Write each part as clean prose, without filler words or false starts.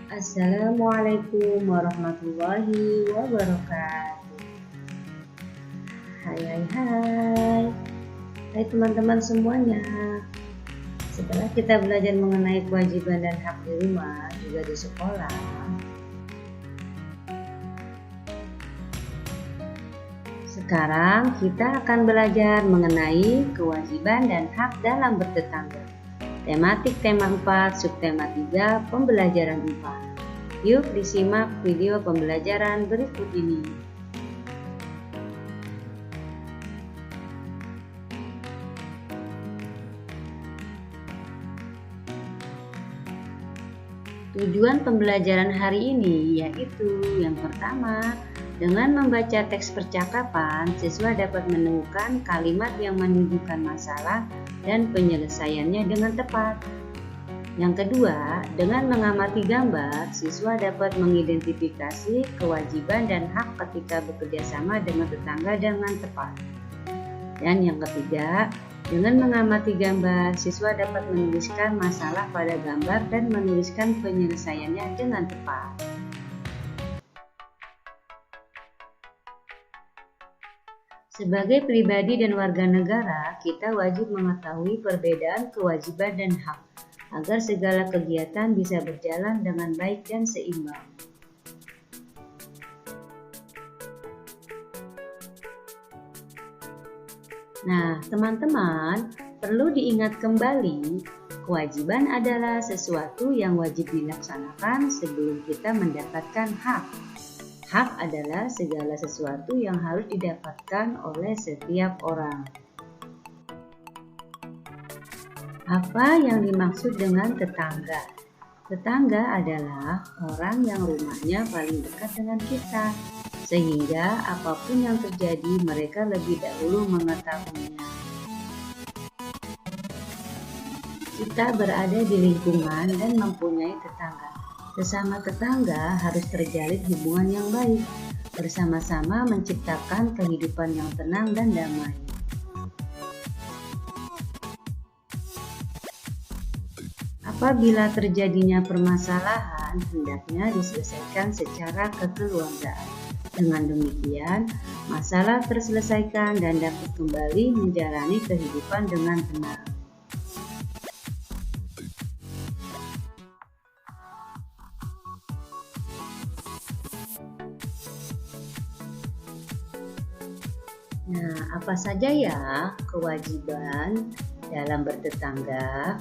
Assalamualaikum warahmatullahi wabarakatuh. Hai teman-teman semuanya. Setelah kita belajar mengenai kewajiban dan hak di rumah juga di sekolah, sekarang kita akan belajar mengenai kewajiban dan hak dalam bertetangga. Tematik tema 4, subtema 3, pembelajaran 4. Yuk disimak video pembelajaran berikut ini. Tujuan pembelajaran hari ini yaitu yang pertama, dengan membaca teks percakapan, siswa dapat menemukan kalimat yang menunjukkan masalah dan penyelesaiannya dengan tepat. Yang kedua, dengan mengamati gambar, siswa dapat mengidentifikasi kewajiban dan hak ketika bekerja sama dengan tetangga dengan tepat. Dan yang ketiga, dengan mengamati gambar, siswa dapat menuliskan masalah pada gambar dan menuliskan penyelesaiannya dengan tepat. Sebagai pribadi dan warga negara, kita wajib mengetahui perbedaan kewajiban dan hak, agar segala kegiatan bisa berjalan dengan baik dan seimbang. Nah, teman-teman, perlu diingat kembali, kewajiban adalah sesuatu yang wajib dilaksanakan sebelum kita mendapatkan hak. Hak adalah segala sesuatu yang harus didapatkan oleh setiap orang. Apa yang dimaksud dengan tetangga? Tetangga adalah orang yang rumahnya paling dekat dengan kita, sehingga apapun yang terjadi mereka lebih dahulu mengetahuinya. Kita berada di lingkungan dan mempunyai tetangga. Sesama tetangga harus terjalin hubungan yang baik, bersama-sama menciptakan kehidupan yang tenang dan damai. Apabila terjadinya permasalahan, hendaknya diselesaikan secara kekeluargaan. Dengan demikian, masalah terselesaikan dan dapat kembali menjalani kehidupan dengan tenang. Nah, apa saja ya kewajiban dalam bertetangga?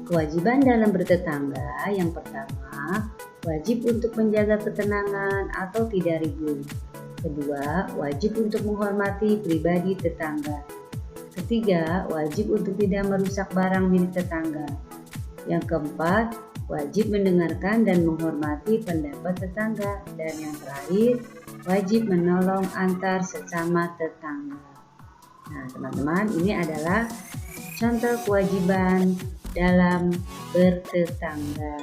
Kewajiban dalam bertetangga yang pertama, wajib untuk menjaga ketenangan atau tidak ribut. Kedua, wajib untuk menghormati pribadi tetangga. Ketiga, wajib untuk tidak merusak barang milik tetangga. Yang keempat, wajib mendengarkan dan menghormati pendapat tetangga. Dan yang terakhir, wajib menolong antar sesama tetangga. Nah, teman-teman, ini adalah contoh kewajiban dalam bertetangga.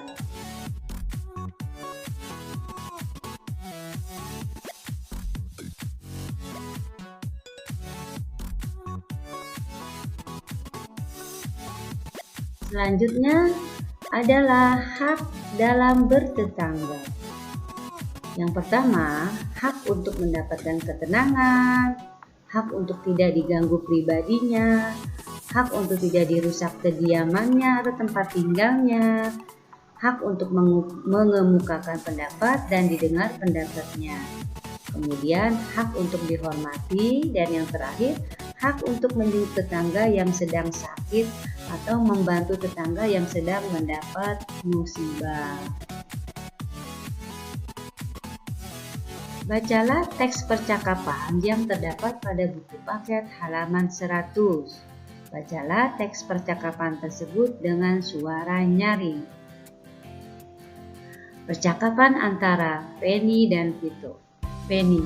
Selanjutnya adalah hak dalam bertetangga. Yang pertama, hak untuk mendapatkan ketenangan, hak untuk tidak diganggu pribadinya, hak untuk tidak dirusak kediamannya atau tempat tinggalnya, hak untuk mengemukakan pendapat dan didengar pendapatnya. Kemudian hak untuk dihormati, dan yang terakhir, hak untuk menjenguk tetangga yang sedang sakit atau membantu tetangga yang sedang mendapat musibah. Bacalah teks percakapan yang terdapat pada buku paket halaman 100. Bacalah teks percakapan tersebut dengan suara nyaring. Percakapan antara Penny dan Vito. Penny,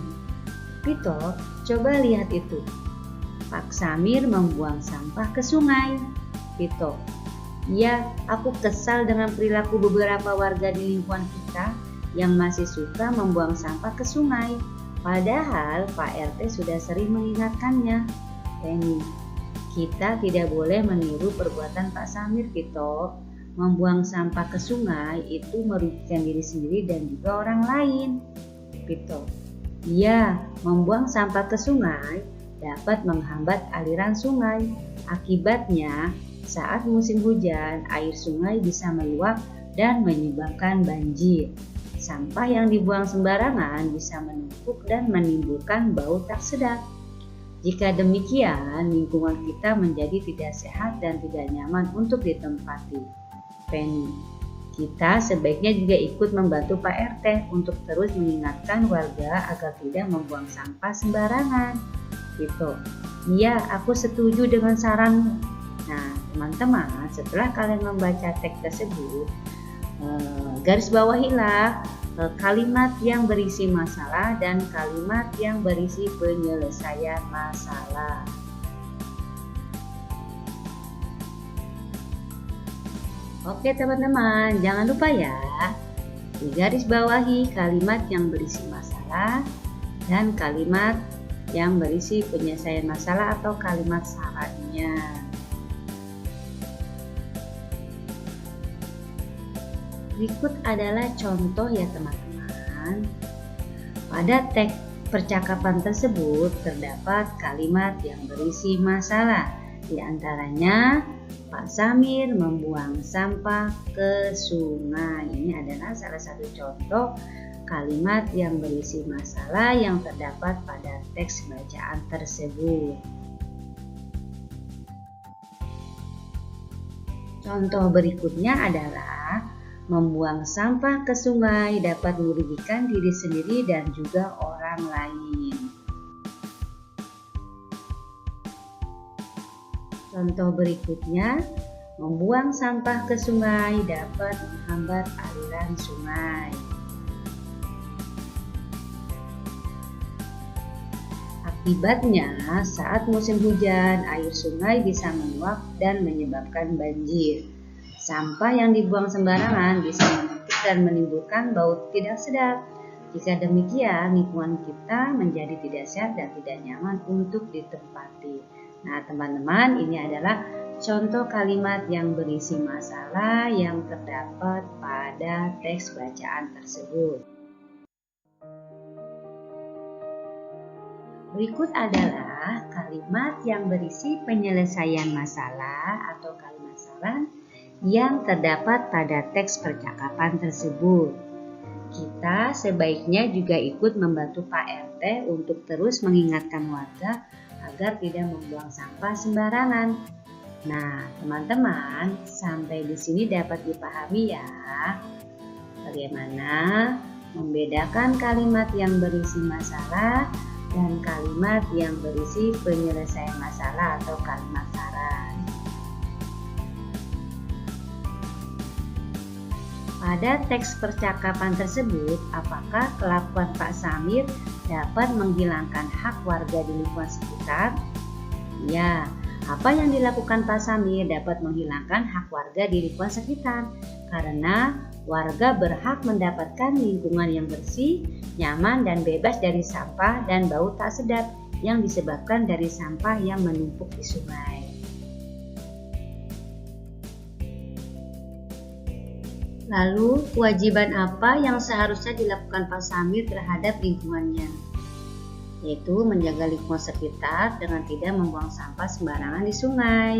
Vito, coba lihat itu. Pak Samir membuang sampah ke sungai. Vito, iya, aku kesal dengan perilaku beberapa warga di lingkungan kita yang masih suka membuang sampah ke sungai. Padahal Pak RT sudah sering mengingatkannya. Penny, kita tidak boleh meniru perbuatan Pak Samir, Vito. membuang sampah ke sungai itu merugikan diri sendiri dan juga orang lain. Vito, iya, membuang sampah ke sungai dapat menghambat aliran sungai. Akibatnya, saat musim hujan, air sungai bisa meluap dan menyebabkan banjir. Sampah yang dibuang sembarangan bisa menumpuk dan menimbulkan bau tak sedap. Jika demikian, lingkungan kita menjadi tidak sehat dan tidak nyaman untuk ditempati. Penny, kita sebaiknya juga ikut membantu Pak RT untuk terus mengingatkan warga agar tidak membuang sampah sembarangan. Gitu. Iya, aku setuju dengan saranmu. Nah, teman-teman, setelah kalian membaca teks tersebut, garis bawahilah kalimat yang berisi masalah dan kalimat yang berisi penyelesaian masalah. Oke teman-teman, jangan lupa ya, di garis bawahi kalimat yang berisi masalah dan kalimat yang berisi penyelesaian masalah atau kalimat syaratnya. Berikut adalah contoh ya teman-teman. Pada teks percakapan tersebut terdapat kalimat yang berisi masalah. Di antaranya, Pak Samir membuang sampah ke sungai. Ini adalah salah satu contoh kalimat yang berisi masalah yang terdapat pada teks bacaan tersebut. Contoh berikutnya adalah membuang sampah ke sungai dapat merugikan diri sendiri dan juga orang lain. Contoh berikutnya, membuang sampah ke sungai dapat menghambat aliran sungai. Akibatnya, saat musim hujan, air sungai bisa meluap dan menyebabkan banjir. Sampah yang dibuang sembarangan bisa menumpuk dan menimbulkan bau tidak sedap. Jika demikian, lingkungan kita menjadi tidak sehat dan tidak nyaman untuk ditempati. Nah, teman-teman, ini adalah contoh kalimat yang berisi masalah yang terdapat pada teks bacaan tersebut. Berikut adalah kalimat yang berisi penyelesaian masalah atau kalimat saran yang terdapat pada teks percakapan tersebut. Kita sebaiknya juga ikut membantu Pak RT untuk terus mengingatkan warga agar tidak membuang sampah sembarangan. Nah, teman-teman, sampai di sini dapat dipahami ya bagaimana membedakan kalimat yang berisi masalah dan kalimat yang berisi penyelesaian masalah atau kalimat saran. Pada teks percakapan tersebut, apakah kelakuan Pak Samir dapat menghilangkan hak warga di lingkungan sekitar? Ya, apa yang dilakukan Pak Samir dapat menghilangkan hak warga di lingkungan sekitar, karena warga berhak mendapatkan lingkungan yang bersih, nyaman, dan bebas dari sampah dan bau tak sedap yang disebabkan dari sampah yang menumpuk di sungai. Lalu, kewajiban apa yang seharusnya dilakukan Pak Samir terhadap lingkungannya? Yaitu menjaga lingkungan sekitar dengan tidak membuang sampah sembarangan di sungai.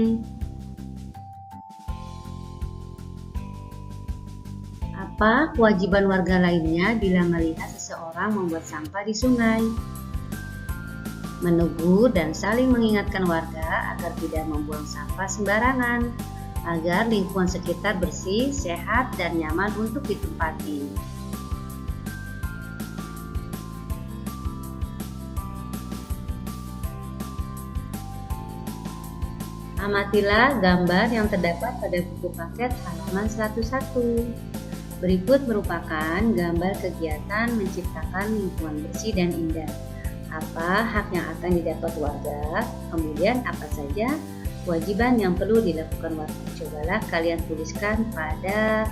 Apa kewajiban warga lainnya bila melihat seseorang membuat sampah di sungai? Menegur dan saling mengingatkan warga agar tidak membuang sampah sembarangan, agar lingkungan sekitar bersih, sehat, dan nyaman untuk ditempati. Amatilah gambar yang terdapat pada buku paket halaman 101. Berikut merupakan gambar kegiatan menciptakan lingkungan bersih dan indah. Apa hak yang akan didapat warga? Kemudian apa saja kewajiban yang perlu dilakukan warga? Cobalah kalian tuliskan pada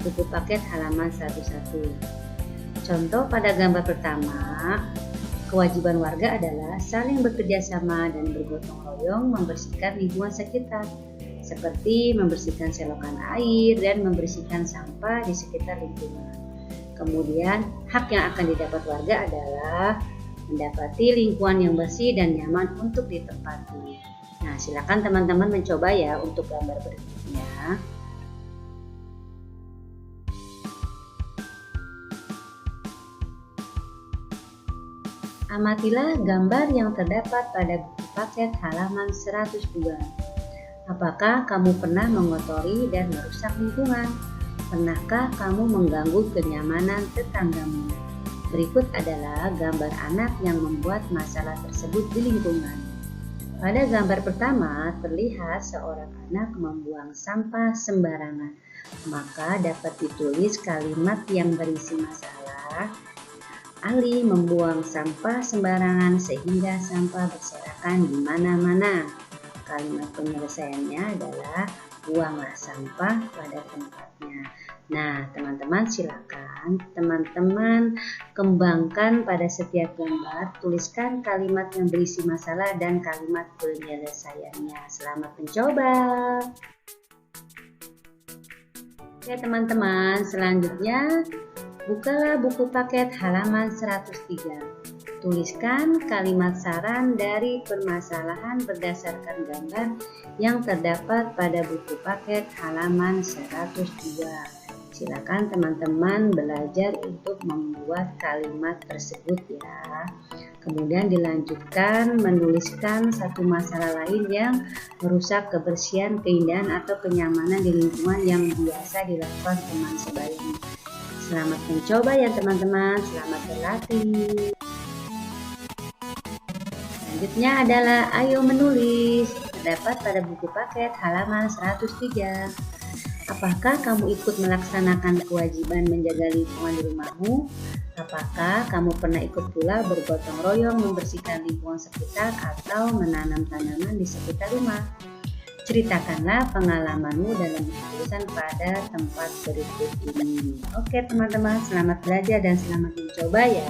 buku paket halaman 101. Contoh pada gambar pertama, kewajiban warga adalah saling bekerja sama dan bergotong royong membersihkan lingkungan sekitar. seperti membersihkan selokan air dan membersihkan sampah di sekitar lingkungan. Kemudian, hak yang akan didapat warga adalah mendapati lingkungan yang bersih dan nyaman untuk ditempati. Nah, silakan teman-teman mencoba ya untuk gambar berikutnya. Amatilah gambar yang terdapat pada buku paket halaman 102. Apakah kamu pernah mengotori dan merusak lingkungan? Pernahkah kamu mengganggu kenyamanan tetanggamu? Berikut adalah gambar anak yang membuat masalah tersebut di lingkungan. Pada gambar pertama, terlihat seorang anak membuang sampah sembarangan. Maka dapat ditulis kalimat yang berisi masalah. Ali membuang sampah sembarangan sehingga sampah berserakan di mana-mana. Kalimat penyelesaiannya adalah buanglah sampah pada tempatnya. Nah, teman-teman silakan teman-teman kembangkan pada setiap gambar, tuliskan kalimat yang berisi masalah dan kalimat penyelesaiannya. Selamat mencoba. Oke teman-teman, selanjutnya bukalah buku paket halaman 103. Tuliskan kalimat saran dari permasalahan berdasarkan gambar yang terdapat pada buku paket halaman 102. Silakan teman-teman belajar untuk membuat kalimat tersebut ya. Kemudian dilanjutkan menuliskan satu masalah lain yang merusak kebersihan, keindahan atau kenyamanan di lingkungan yang biasa dilakukan teman sebayanya. Selamat mencoba ya teman-teman, selamat berlatih. Selanjutnya adalah ayo menulis, terdapat pada buku paket halaman 103. Apakah kamu ikut melaksanakan kewajiban menjaga lingkungan di rumahmu? Apakah kamu pernah ikut pula bergotong royong membersihkan lingkungan sekitar atau menanam tanaman di sekitar rumah? Ceritakanlah pengalamanmu dalam tulisan pada tempat berikut ini. Oke teman-teman, selamat belajar dan selamat mencoba ya.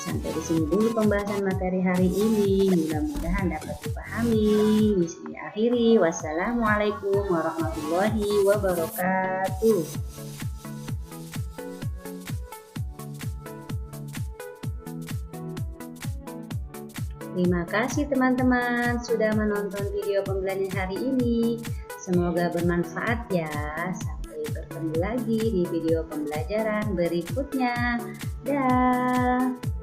Sampai di sini dulu pembahasan materi hari ini. Mudah-mudahan dapat dipahami. Di sini akhiri. Wassalamualaikum warahmatullahi wabarakatuh. Terima kasih teman-teman sudah menonton video pembelajaran hari ini. Semoga bermanfaat ya. Sampai bertemu lagi di video pembelajaran berikutnya. Dah.